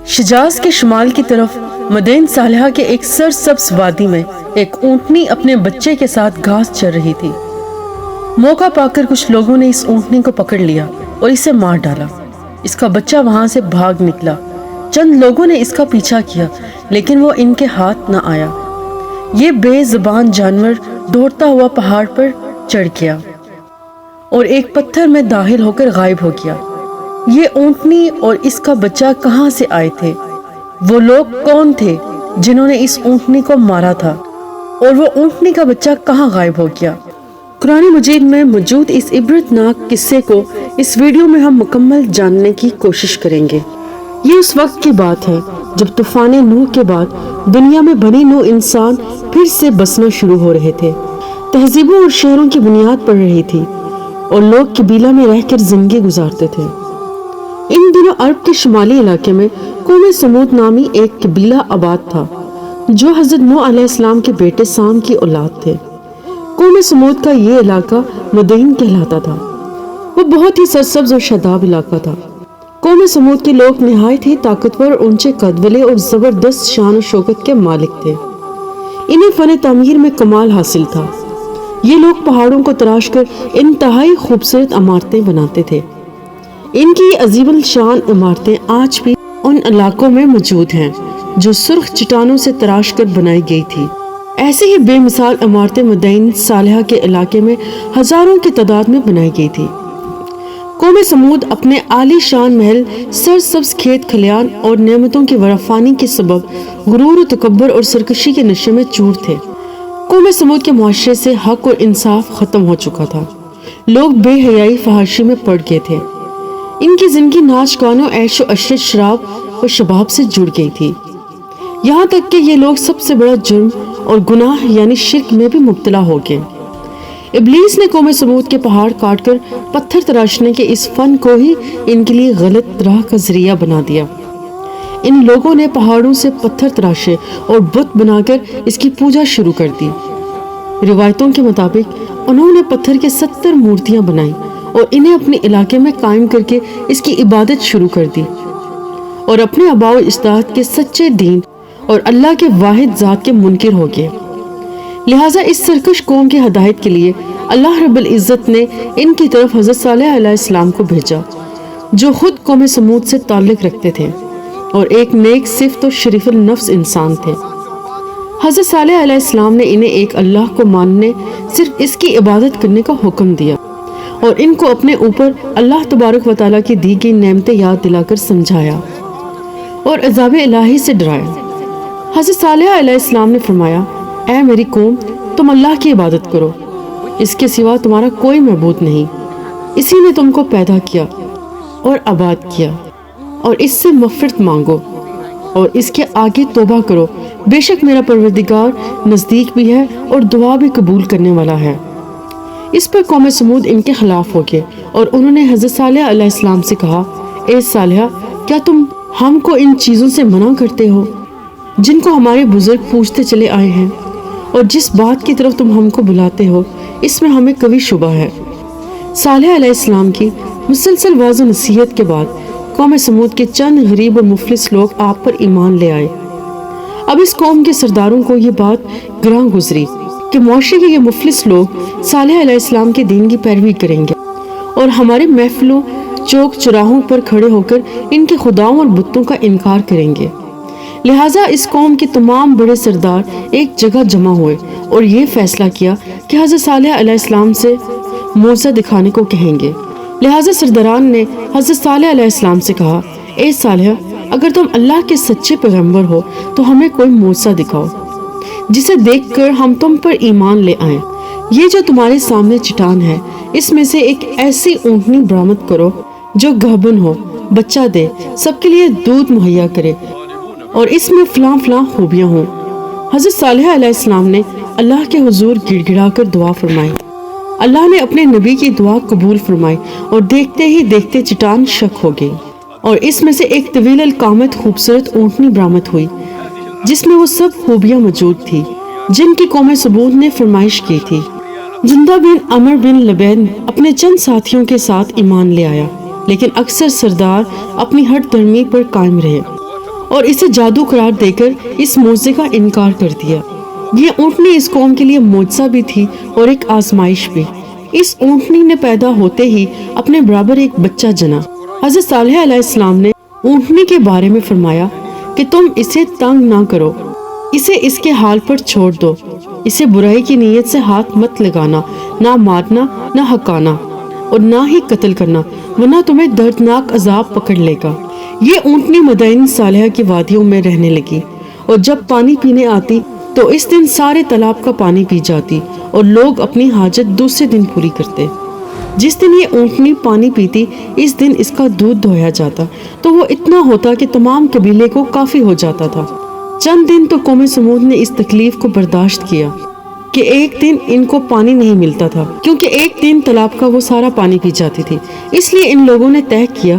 حجاز کے شمال کی طرف مدینہ صالحہ کے ایک سرسبز وادی میں ایک اونٹنی اپنے بچے کے ساتھ گھاس چر رہی تھی۔ موقع پا کر کچھ لوگوں نے اس اونٹنی کو پکڑ لیا اور اسے مار ڈالا۔ اس کا بچہ وہاں سے بھاگ نکلا۔ چند لوگوں نے اس کا پیچھا کیا لیکن وہ ان کے ہاتھ نہ آیا۔ یہ بے زبان جانور دوڑتا ہوا پہاڑ پر چڑھ گیا اور ایک پتھر میں داخل ہو کر غائب ہو گیا۔ یہ اونٹنی اور اس کا بچہ کہاں سے آئے تھے؟ وہ لوگ کون تھے جنہوں نے اس اونٹنی کو مارا تھا؟ اور وہ اونٹنی کا بچہ کہاں غائب ہو گیا؟ قرآن مجید میں موجود اس عبرتناک قصے کو اس ویڈیو میں ہم مکمل جاننے کی کوشش کریں گے۔ یہ اس وقت کی بات ہے جب طوفان نوح کے بعد دنیا میں بنی نوع انسان پھر سے بسنا شروع ہو رہے تھے۔ تہذیبوں اور شہروں کی بنیاد پڑ رہی تھی اور لوگ قبیلہ میں رہ کر زندگی گزارتے تھے۔ ان دنوں عرب کے شمالی علاقے میں قوم سمود نامی ایک قبیلہ آباد تھا جو حضرت نوح علیہ السلام کے بیٹے سام کی اولاد تھے۔ قوم سمود کا یہ علاقہ مدین کہلاتا تھا۔ وہ بہت ہی سرسبز اور شاداب علاقہ تھا۔ قوم سمود کے لوگ نہایت ہی طاقتور اور اونچے قد والے اور زبردست شان و شوکت کے مالک تھے۔ انہیں فن تعمیر میں کمال حاصل تھا۔ یہ لوگ پہاڑوں کو تراش کر انتہائی خوبصورت عمارتیں بناتے تھے۔ ان کی عظیم الشان عمارتیں آج بھی ان علاقوں میں موجود ہیں جو سرخ چٹانوں سے تراش کر بنائی گئی تھی۔ ایسے ہی بے مثال عمارتیں مدینہ صالحہ کے علاقے میں ہزاروں کی تعداد میں بنائی گئی تھی۔ قوم سمود اپنے عالی شان محل، سرسبز کھیت کھلیان اور نعمتوں کی فراوانی کے سبب غرور و تکبر اور سرکشی کے نشے میں چور تھے۔ قوم سمود کے معاشرے سے حق اور انصاف ختم ہو چکا تھا۔ لوگ بے حیائی فحاشی میں پڑ گئے تھے۔ ان کی زندگی ناچ گانوں، عیش و عشرت، شراب اور شباب سے جڑ گئی تھی۔ یہاں تک کہ یہ لوگ سب سے بڑا جرم اور گناہ یعنی شرک میں بھی مبتلا ہو گئے۔ ابلیس نے قوم سمود کے پہاڑ کاٹ کر پتھر تراشنے کے اس فن کو ہی ان کے لیے غلط راہ کا ذریعہ بنا دیا۔ ان لوگوں نے پہاڑوں سے پتھر تراشے اور بت بنا کر اس کی پوجا شروع کر دی۔ روایتوں کے مطابق انہوں نے پتھر کے 70 مورتیاں بنائیں اور انہیں اپنے علاقے میں قائم کر کے اس کی عبادت شروع کر دی اور اپنے آباء و اجداد کے سچے دین اور اللہ کے واحد ذات کے منکر ہو گئے۔ لہٰذا اس سرکش قوم کی ہدایت کے لیے اللہ رب العزت نے ان کی طرف حضرت صالح علیہ السلام کو بھیجا جو خود قوم سمود سے تعلق رکھتے تھے اور ایک نیک صفت و شریف النفس انسان تھے۔ حضرت صالح علیہ السلام نے انہیں ایک اللہ کو ماننے، صرف اس کی عبادت کرنے کا حکم دیا اور ان کو اپنے اوپر اللہ تبارک و تعالیٰ کی دی گئی نعمتیں یاد دلا کر سمجھایا اور عذاب الہی سے ڈرایا۔ حضرت صالح علیہ السلام نے فرمایا، اے میری قوم، تم اللہ کی عبادت کرو، اس کے سوا تمہارا کوئی معبود نہیں۔ اسی نے تم کو پیدا کیا اور آباد کیا، اور اس سے مغفرت مانگو اور اس کے آگے توبہ کرو، بے شک میرا پروردگار نزدیک بھی ہے اور دعا بھی قبول کرنے والا ہے۔ اس پر قوم سمود ان کے خلاف ہو گئے اور انہوں نے حضرت صالح علیہ السلام سے کہا، اے صالحہ، کیا تم ہم کو ان چیزوں سے منع کرتے ہو جن کو ہمارے بزرگ پوچھتے چلے آئے ہیں، اور جس بات کی طرف تم ہم کو بلاتے ہو اس میں ہمیں کوئی شبہ ہے۔ صالح علیہ السلام کی مسلسل واضح نصیحت کے بعد قوم سمود کے چند غریب اور مفلس لوگ آپ پر ایمان لے آئے۔ اب اس قوم کے سرداروں کو یہ بات گراں گزری کہ معاشرے کے یہ مفلس لوگ صالح علیہ السلام کے دین کی پیروی کریں گے اور ہمارے محفلوں، چوک چراہوں پر کھڑے ہو کر ان کے خداؤں اور بتوں کا انکار کریں گے۔ لہٰذا اس قوم کے تمام بڑے سردار ایک جگہ جمع ہوئے اور یہ فیصلہ کیا کہ حضرت صالح علیہ السلام سے معجزہ دکھانے کو کہیں گے۔ لہٰذا سرداران نے حضرت صالح علیہ السلام سے کہا، اے صالح، اگر تم اللہ کے سچے پیغمبر ہو تو ہمیں کوئی معجزہ دکھاؤ جسے دیکھ کر ہم تم پر ایمان لے آئیں۔ یہ جو تمہارے سامنے چٹان ہے، اس میں سے ایک ایسی اونٹنی برآمد کرو جو گہبن ہو، بچہ دے، سب کے لیے دودھ مہیا کرے اور اس میں فلاں فلاں خوبیاں ہوں۔ حضرت صالح علیہ السلام نے اللہ کے حضور گڑ گڑا کر دعا فرمائی۔ اللہ نے اپنے نبی کی دعا قبول فرمائی اور دیکھتے ہی دیکھتے چٹان شق ہو گئی اور اس میں سے ایک طویل القامت خوبصورت اونٹنی برآمد ہوئی جس میں وہ سب خوبیاں موجود تھی جن کی قوم سمود نے فرمائش کی تھی۔ جندہ بن عمر بن لبید اپنے چند ساتھیوں کے ساتھ ایمان لے آیا، لیکن اکثر سردار اپنی ہٹ دھرمی پر قائم رہے اور اسے جادو قرار دے کر اس معجزے کا انکار کر دیا۔ یہ اونٹنی اس قوم کے لیے معجزہ بھی تھی اور ایک آزمائش بھی۔ اس اونٹنی نے پیدا ہوتے ہی اپنے برابر ایک بچہ جنا۔ حضرت صالح علیہ السلام نے اونٹنی کے بارے میں فرمایا کہ تم اسے تنگ نہ کرو، اسے اس کے حال پر چھوڑ دو، اسے برائی کی نیت سے ہاتھ مت لگانا، نہ مارنا، نہ ہکانا اور نہ ہی قتل کرنا، ورنہ تمہیں دردناک عذاب پکڑ لے گا۔ یہ اونٹنی مدائن صالحہ کی وادیوں میں رہنے لگی اور جب پانی پینے آتی تو اس دن سارے تالاب کا پانی پی جاتی اور لوگ اپنی حاجت دوسرے دن پوری کرتے۔ جس دن یہ اونٹنی پانی پیتی اس دن اس کا دودھ دھویا جاتا تو وہ اتنا ہوتا کہ تمام قبیلے کو کافی ہو جاتا تھا۔ چند دن تو قوم سمود نے اس تکلیف کو برداشت کیا کہ ایک دن ان کو پانی نہیں ملتا تھا، کیونکہ ایک دن تالاب کا وہ سارا پانی پی جاتی تھی۔ اس لیے ان لوگوں نے طے کیا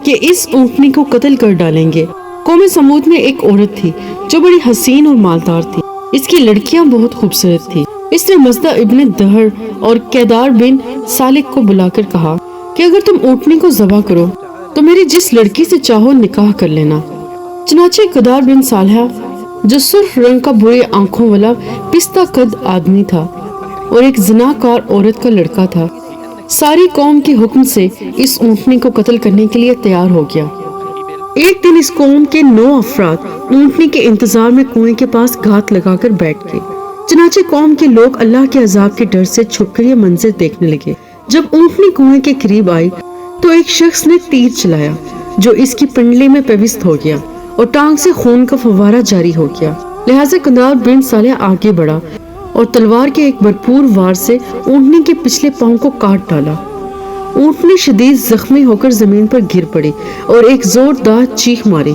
کہ اس اونٹنی کو قتل کر ڈالیں گے۔ قوم سمود میں ایک عورت تھی جو بڑی حسین اور مالدار تھی۔ اس کی لڑکیاں بہت خوبصورت تھی۔ اس نے مزدہ ابن دہر اور کیدار بن سالک کو بلا کر کہا کہ اگر تم اونٹنی کو ذبح کرو تو میری جس لڑکی سے چاہو نکاح کر لینا۔ چنانچہ کیدار بن سالحہ جو سرخ رنگ کا برے آنکھوں والا پستہ قد آدمی تھا اور ایک زناکار عورت کا لڑکا تھا، ساری قوم کے حکم سے اس اونٹنی کو قتل کرنے کے لیے تیار ہو گیا۔ ایک دن اس قوم کے 9 افراد اونٹنی کے انتظار میں کنویں کے پاس گھات لگا کر بیٹھ گئے۔ چنانچہ قوم کے لوگ اللہ کے عذاب کے ڈر سے چھپ کر یہ منظر دیکھنے لگے۔ جب اونٹنی کنویں کے قریب آئی تو ایک شخص نے تیر چلایا جو اس کی پنڈلی میں پیوست ہو گیا اور ٹانگ سے خون کا فوارہ جاری ہو گیا۔ لہٰذا کیدار بن صالح آگے بڑھا اور تلوار کے ایک بھرپور وار سے اونٹنی کے پچھلے پاؤں کو کاٹ ڈالا۔ اونٹنی شدید زخمی ہو کر زمین پر گر پڑی اور ایک زوردار چیخ ماری۔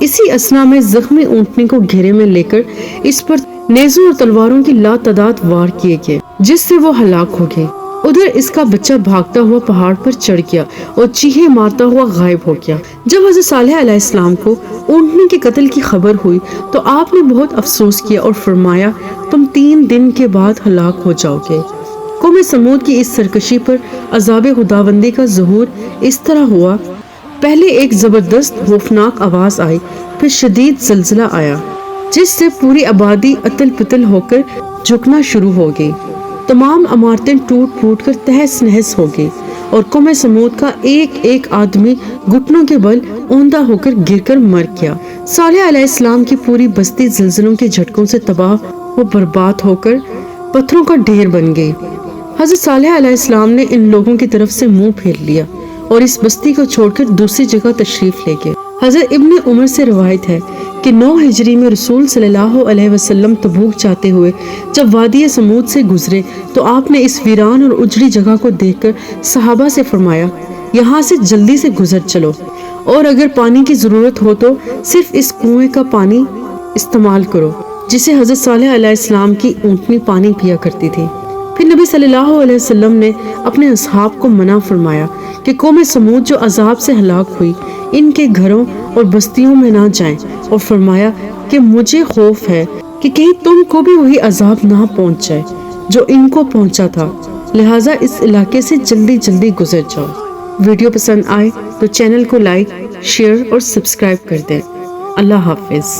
اسی اثنا میں زخمی اونٹنی کو گھیرے میں لے کر اس پر نیزوں اور تلواروں کی لاتعداد وار کیے گئے جس سے وہ ہلاک ہو گئی۔ ادھر اس کا بچہ بھاگتا ہوا پہاڑ پر چڑھ گیا اور چیخیں مارتا ہوا غائب ہو گیا۔ جب حضرت صالح علیہ السلام کو اونٹنی کے قتل کی خبر ہوئی تو آپ نے بہت افسوس کیا اور فرمایا تم 3 دن کے بعد ہلاک ہو جاؤ گے۔ قوم سمود کی اس سرکشی پر عذاب خداوندی کا ظہور اس طرح ہوا، پہلے ایک زبردست خوفناک آواز آئی، پھر شدید زلزلہ آیا جس سے پوری آبادی اتل پتل ہو کر جھکنا شروع ہو گئی۔ تمام عمارتیں ٹوٹ پھوٹ کر تہس نہس ہو گئی اور قوم سمود کا ایک ایک آدمی گھٹنوں کے بل اوندا ہو کر گر کر مر گیا۔ صالح علیہ السلام کی پوری بستی زلزلوں کے جھٹکوں سے تباہ و برباد ہو کر پتھروں کا ڈھیر بن گئی۔ حضرت صالح علیہ السلام نے ان لوگوں کی طرف سے منہ پھیر لیا اور اس بستی کو چھوڑ کر دوسری جگہ تشریف لے گئے۔ حضرت ابن عمر سے روایت ہے کہ 9 ہجری میں رسول صلی اللہ علیہ وسلم تبوک جاتے ہوئے جب وادی سمود سے گزرے تو آپ نے اس ویران اور اجڑی جگہ کو دیکھ کر صحابہ سے فرمایا یہاں سے جلدی سے گزر چلو اور اگر پانی کی ضرورت ہو تو صرف اس کنویں کا پانی استعمال کرو جسے حضرت صالح علیہ السلام کی اونٹنی پانی پیا کرتی تھی۔ پھر نبی صلی اللہ علیہ وسلم نے اپنے اصحاب کو منع فرمایا کہ قوم سمود جو عذاب سے ہلاک ہوئی ان کے گھروں اور بستیوں میں نہ جائیں اور فرمایا کہ مجھے خوف ہے کہ کہیں تم کو بھی وہی عذاب نہ پہنچ جائے جو ان کو پہنچا تھا، لہٰذا اس علاقے سے جلدی جلدی گزر جاؤ۔ ویڈیو پسند آئے تو چینل کو لائک، شیئر اور سبسکرائب کر دیں۔ اللہ حافظ۔